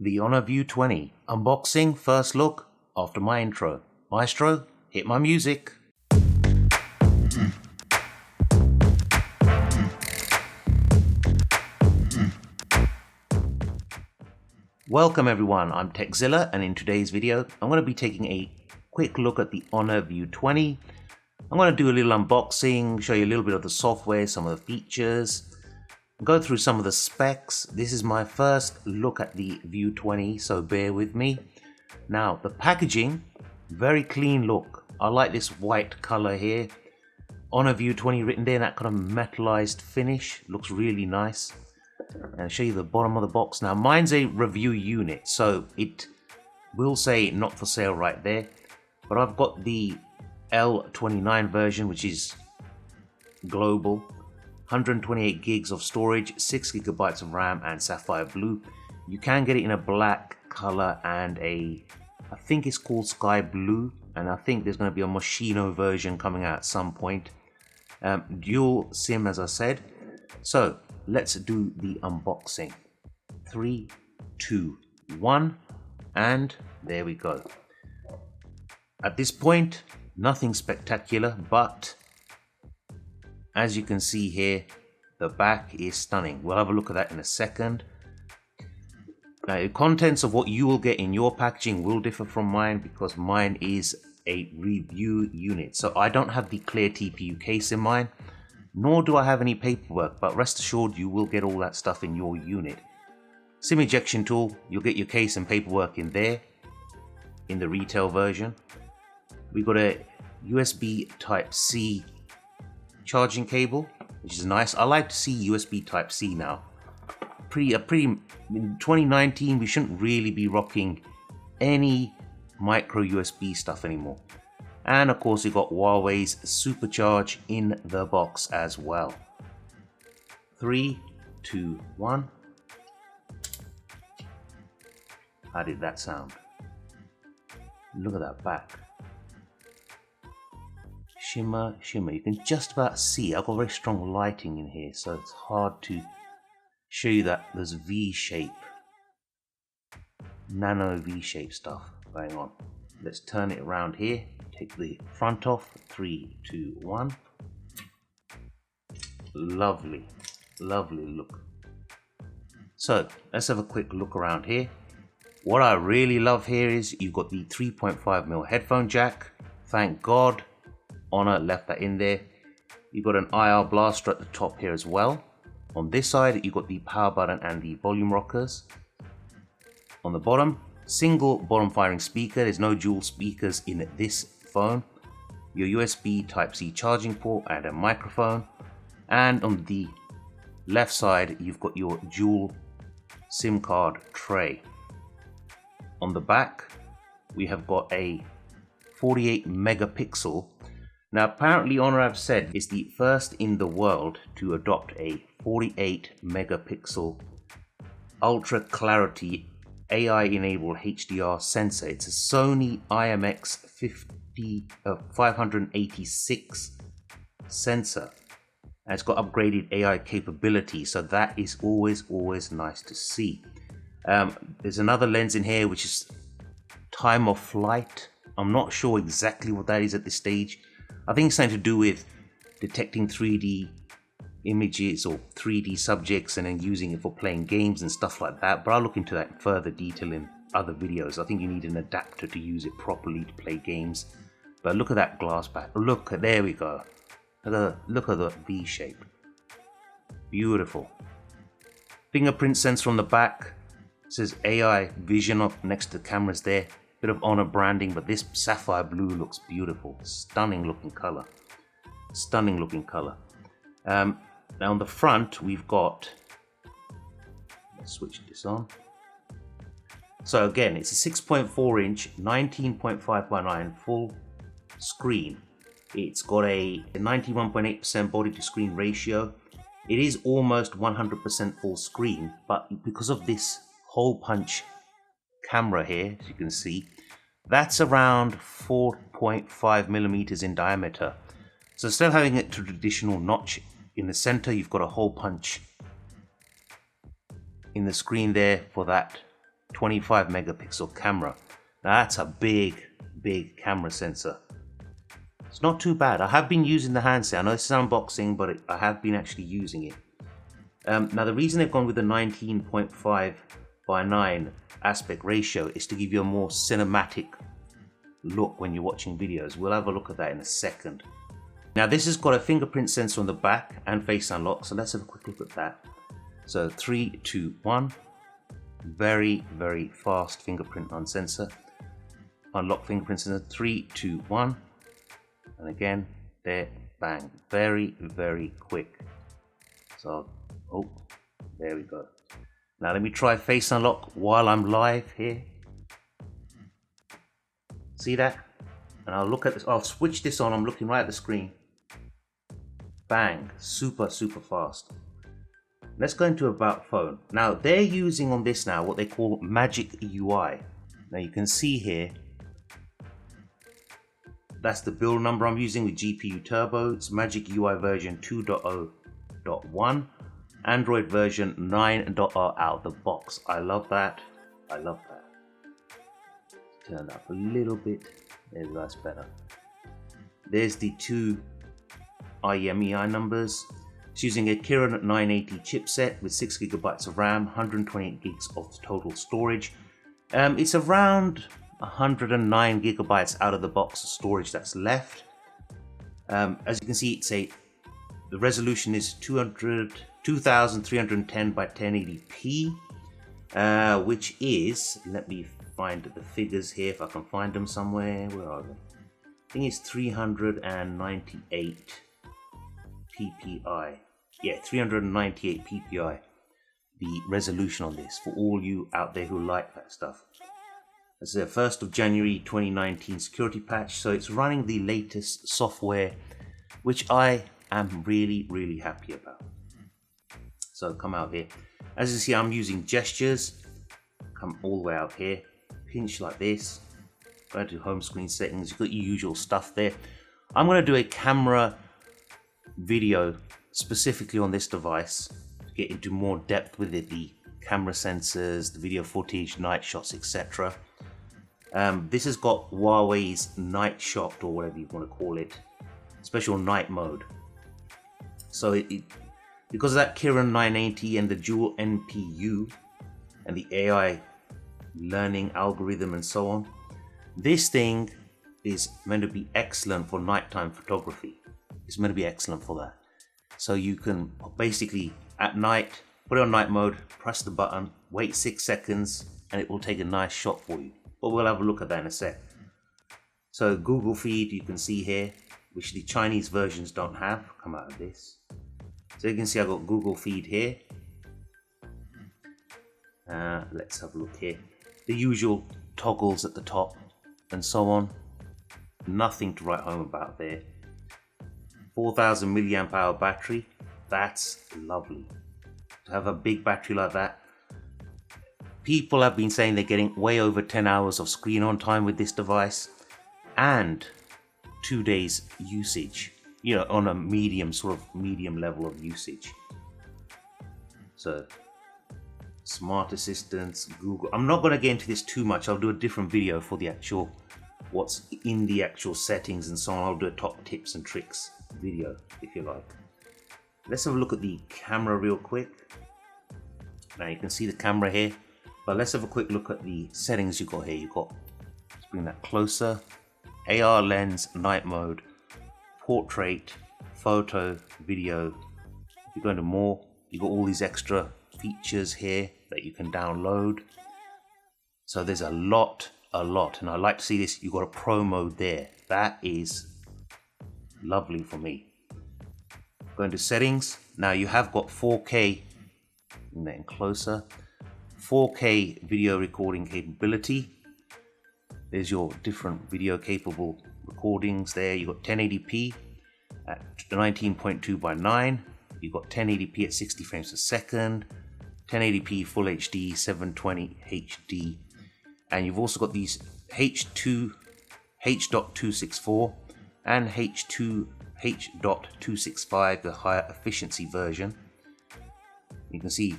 The Honor View 20 unboxing first look after my intro. Maestro, hit my music. Welcome everyone, I'm Zilla, and in today's video I'm going to be taking a quick look at the Honor View 20. I'm going to do a little unboxing, show you a little bit of the software, some of the features, go through some of the specs. This is my first look at the View 20, so bear with me. Now the packaging, very clean look. I like this white color here. Honor View 20 written there, that kind of metallized finish, looks really nice. And I'll show you the bottom of the box. Now mine's a review unit, so it will say not for sale right there, but I've got the L29 version, which is global. 128 gigs of storage, 6 gigabytes of RAM, and Sapphire Blue. You can get it in a black color and I think it's called Sky Blue, and I think there's going to be a Moschino version coming out at some point. Dual SIM, as I said. So let's do the unboxing. 3, 2, 1, and there we go. At this point, nothing spectacular, but as you can see here, the back is stunning. We'll have a look at that in a second. Now, the contents of what you will get in your packaging will differ from mine because mine is a review unit. So I don't have the clear TPU case in mine, nor do I have any paperwork, but rest assured you will get all that stuff in your unit. SIM ejection tool, you'll get your case and paperwork in there, in the retail version. We've got a USB Type-C charging cable, which is nice. I like to see USB Type-C now. In 2019, we shouldn't really be rocking any micro USB stuff anymore. And of course, you got Huawei's Supercharge in the box as well. 3, 2, 1. How did that sound? Look at that back. Shimmer, shimmer. You can just about see. I've got very strong lighting in here, so it's hard to show you that there's V-shape, nano V-shape stuff going on. Let's turn it around here. Take the front off. 3, 2, 1. Lovely, lovely look. So let's have a quick look around here. What I really love here is you've got the 3.5mm headphone jack. Thank God Honor left that in there. You've got an IR blaster at the top here as well. On this side, you've got the power button and the volume rockers. On the bottom, single bottom firing speaker. There's no dual speakers in this phone. Your USB Type-C charging port and a microphone. And on the left side, you've got your dual SIM card tray. On the back, we have got a 48 megapixel. Now apparently Honor, I've said, is the first in the world to adopt a 48 megapixel ultra clarity AI enabled HDR sensor. It's a Sony IMX586 sensor, and it's got upgraded AI capability, so that is always nice to see. There's another lens in here which is time of flight. I'm not sure exactly what that is at this stage. I think it's something to do with detecting 3D images or 3D subjects and then using it for playing games and stuff like that. But I'll look into that in further detail in other videos. I think you need an adapter to use it properly to play games. But look at that glass back. Look, there we go. Look at the V shape. Beautiful. Fingerprint sensor on the back. It says AI vision up next to the cameras there. Bit of Honor branding, but this sapphire blue looks beautiful. Stunning looking color. Stunning looking color. Now on the front, we've got, let's switch this on. So again, it's a 6.4 inch, 19.5 by 9 full screen. It's got a 91.8% body to screen ratio. It is almost 100% full screen, but because of this hole punch camera here, as you can see, that's around 4.5 millimeters in diameter. So instead of having a traditional notch in the center, you've got a hole punch in the screen there for that 25 megapixel camera. Now that's a big camera sensor. It's not too bad. I have been using the handset. I know this is unboxing, but I have been actually using it. Now the reason they've gone with the 19.5:9 aspect ratio is to give you a more cinematic look when you're watching videos. We'll have a look at that in a second. Now this has got a fingerprint sensor on the back and face unlock, so let's have a quick look at that. So 3, 2, 1. Very fast fingerprint sensor. Unlock fingerprint sensor. 3, 2, 1. And again, there, bang. Very quick. So, oh, there we go. Now let me try face unlock while I'm live here. See that? And I'll look at this. I'll switch this on. I'm looking right at the screen. Bang. Super fast. Let's go into about phone. Now they're using on this now what they call Magic UI. Now you can see here, that's the build number I'm using with GPU Turbo. It's Magic UI version 2.0.1, Android version 9.0 out the box. I love that. Turn that up a little bit. That's better. There's the two IMEI numbers. It's using a Kirin 980 chipset with 6 GB of RAM, 128 gigs of total storage. It's around 109 GB out of the box of storage that's left. As you can see, the resolution is 2310 by 1080p, which is, let me find the figures here if I can find them somewhere. Where are they? I think it's 398 ppi. Yeah, 398 ppi, the resolution on this, for all you out there who like that stuff. It's the 1st of January 2019 security patch, so it's running the latest software, which I am really happy about. So come out here. As you see, I'm using gestures. Come all the way out here, pinch like this, go to home screen settings, you've got your usual stuff there. I'm going to do a camera video specifically on this device to get into more depth with it, the camera sensors, the video footage, night shots, etc. This has got Huawei's night shot, or whatever you want to call it, special night mode. So because of that Kirin 980 and the dual NPU and the AI learning algorithm and so on, this thing is meant to be excellent for nighttime photography. It's meant to be excellent for that. So you can basically at night put it on night mode, press the button, wait 6 seconds, and it will take a nice shot for you. But we'll have a look at that in a sec. So Google feed, you can see here, which the Chinese versions don't have. Come out of this. So you can see I've got Google feed here. Let's have a look here. The usual toggles at the top and so on. Nothing to write home about there. 4000 milliamp hour battery. That's lovely. To have a big battery like that. People have been saying they're getting way over 10 hours of screen on time with this device and 2 days usage, you know, on a medium level of usage. So smart assistants, Google. I'm not going to get into this too much. I'll do a different video for the actual, what's in the actual settings and so on. I'll do a top tips and tricks video if you like. Let's have a look at the camera real quick. Now you can see the camera here, but let's have a quick look at the settings you've got here. You've got, let's bring that closer, AR lens, night mode, portrait, photo, video. If you go into more, you've got all these extra features here that you can download. So there's a lot, and I like to see this. You've got a pro mode there. That is lovely for me. Go into settings. Now you have got 4K, and then closer, 4K video recording capability. There's your different video capable recordings there. You've got 1080p at 19.2 by 9. You've got 1080p at 60 frames per second, 1080p full HD, 720 HD, and you've also got these H.264 and H.265, the higher efficiency version. You can see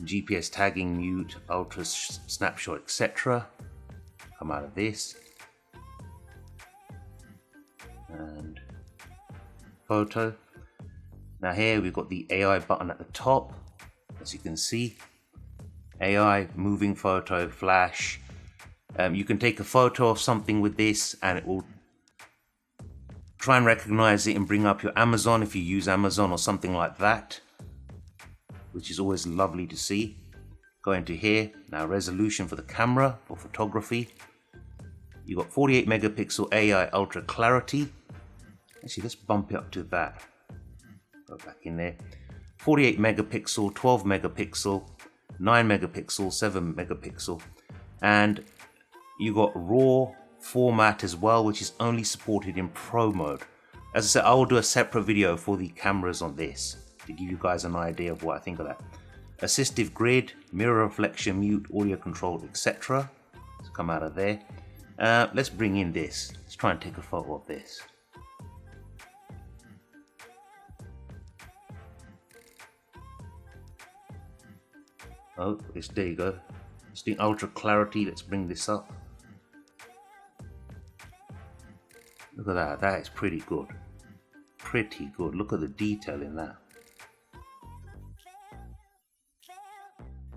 GPS tagging, mute, ultra snapshot, etc. Come out of this. And photo. Now here we've got the AI button at the top, as you can see. AI, moving photo, flash. You can take a photo of something with this and it will try and recognize it and bring up your Amazon if you use Amazon or something like that, which is always lovely to see. Go into here, now resolution for the camera for photography. You got 48 megapixel AI ultra clarity. Actually, let's bump it up to that. Go back in there. 48 megapixel, 12 megapixel, 9 megapixel, 7 megapixel. And you got RAW format as well, which is only supported in Pro mode. As I said, I will do a separate video for the cameras on this to give you guys an idea of what I think of that. Assistive grid, mirror reflection, mute, audio control, etc. Let's come out of there. Let's bring in this. Let's try and take a photo of this. Oh, there you go. It's doing ultra clarity. Let's bring this up. Look at that. That is pretty good. Pretty good. Look at the detail in that.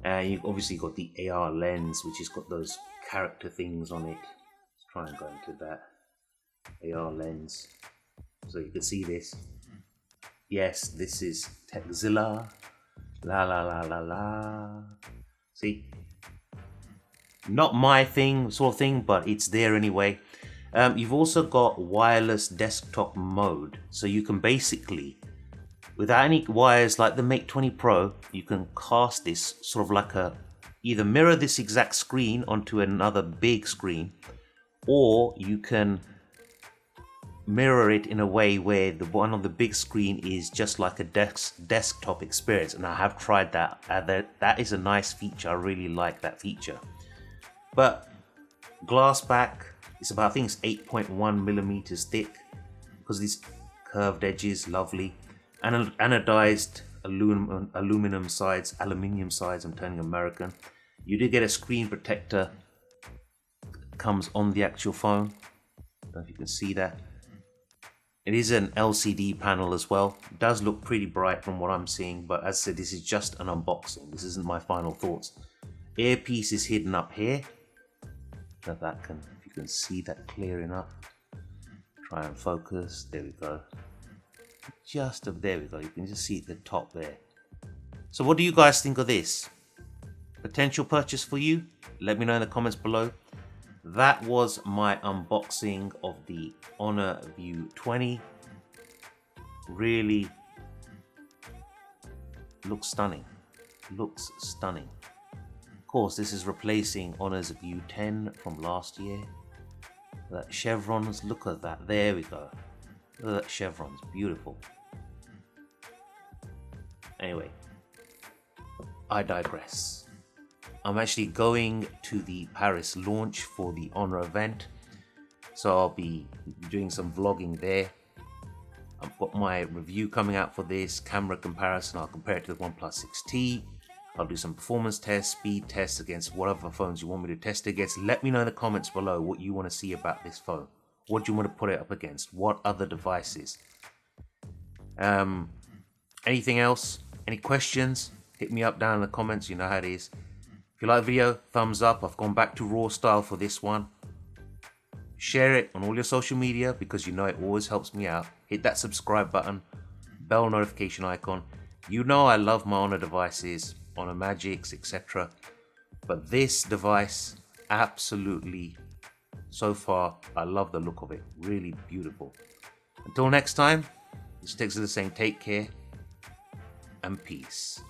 And you've obviously got the AR lens, which has got those character things on it. Let's try and go into that. AR lens. So you can see this. Yes, this is Zilla. La la la la la. See? Not my thing, sort of thing, but it's there anyway. You've also got wireless desktop mode. So you can basically, without any wires like the Mate 20 Pro, you can cast this sort of like either mirror this exact screen onto another big screen, or you can mirror it in a way where the one on the big screen is just like a desktop experience. And I have tried that. That is a nice feature. I really like that feature. But glass back, it's about, I think it's 8.1 millimeters thick because these curved edges, lovely. And anodized aluminium sides, I'm turning American. You do get a screen protector, comes on the actual phone. I don't know if you can see that. It is an LCD panel as well. It does look pretty bright from what I'm seeing, but as I said, this is just an unboxing. This isn't my final thoughts. Earpiece is hidden up here. So if you can see that clear enough. Try and focus. There we go. Just up there we go. You can just see the top there. So what do you guys think of this? Potential purchase for you? Let me know in the comments below. That was my unboxing of the Honor View 20. Really looks stunning. Looks stunning. Of course, this is replacing Honor's View 10 from last year. That chevrons, look at that. There we go. Look at that chevrons, beautiful. Anyway, I digress. I'm actually going to the Paris launch for the Honor event, so I'll be doing some vlogging there. I've got my review coming out for this, camera comparison. I'll compare it to the OnePlus 6T. I'll do some performance tests, speed tests against whatever phones you want me to test it against. Let me know in the comments below what you want to see about this phone. What do you want to put it up against? What other devices? Anything else? Any questions? Hit me up down in the comments. You know how it is. If you like the video, thumbs up. I've gone back to raw style for this one. Share it on all your social media because you know it always helps me out. Hit that subscribe button, bell notification icon. You know I love my Honor devices, Honor Magics, etc. But this device, absolutely, so far, I love the look of it. Really beautiful. Until next time, this is Zilla saying take care and peace.